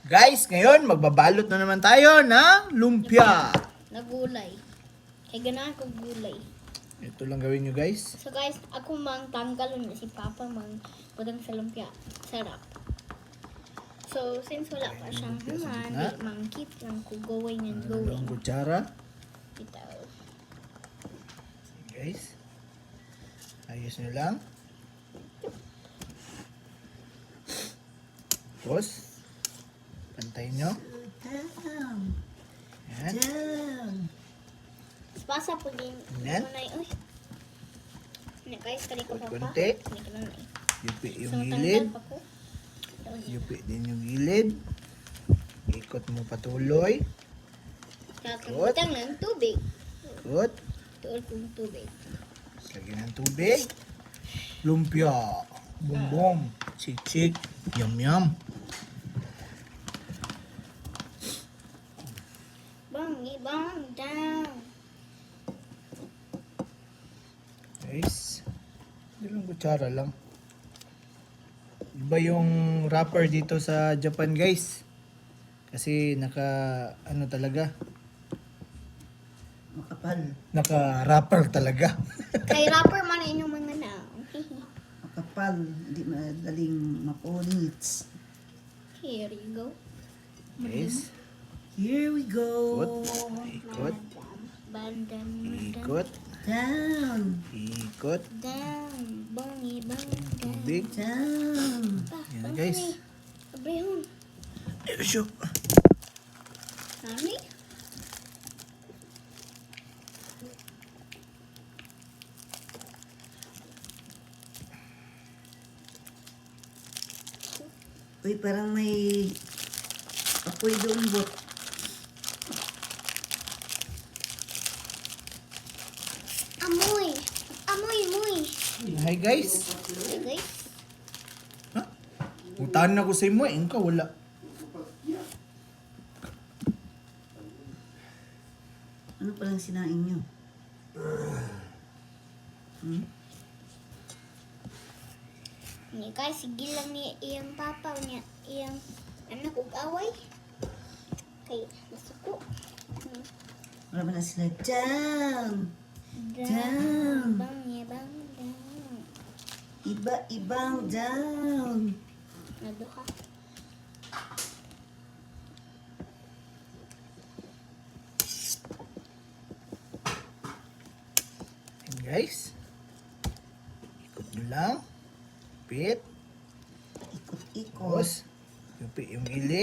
Guys, ngayon magbabalot na naman tayo ng lumpia. Nagulay. Kaya ganahan ko gulay. Ito lang gawin nyo guys. So guys, ako mang tanggal na si Papa mang pudang sa lumpia. Sarap. So, since wala pa siyang haman, di mang keep lang ko going and going. Dalawang kutsara. Bitaw. Guys. Ayos nyo lang. Tapos, pantayin nyo. Yan. Pasa po din. Yan. Ano na yun? Uy. Ano guys, kali ko pa pa. Konti. Hindi ko lang na eh. Yupi yung So, gilid. tanggal pa ko. Yupi din yung gilid. Ikot mo patuloy. Kakabutang ng tubig. Ikot. Tuol kong tubig. Lagyan ng tubig. Lumpia. Bum bum. Chik chik. Yum yum. Bang down. Guys. Dalawang kutsara lang. Iba yung wrapper dito sa Japan guys. Kasi ano talaga. Naka-wrapper talaga. Kay rapper man inyong mga na. Makapal, hindi madaling mapunits. Here you go. Guys. Here we go. Ikot. Bandan. Ikot. Down, Ikot. Down. Bangi bang down. Tubig. down. Yan guys. Abrehon. Ayosyo. Nani? Uy, parang may apoy doon bot. Amoy. Amoy. Hi guys. Okay guys. Ha? Puntahan na ko sa imo, ka wala. Ano palang sinaing nyo? Ni guys, sige lang ni iyang papa niya. Iyang anak ug away. Kay nasuko. Wala ba na sila? Down. Down. Bangi bang down. Iba-ibang down. Naduha. And guys. Ikot nyo lang. Pit. Ikot-ikot. Tapos. Yupi yung gilid.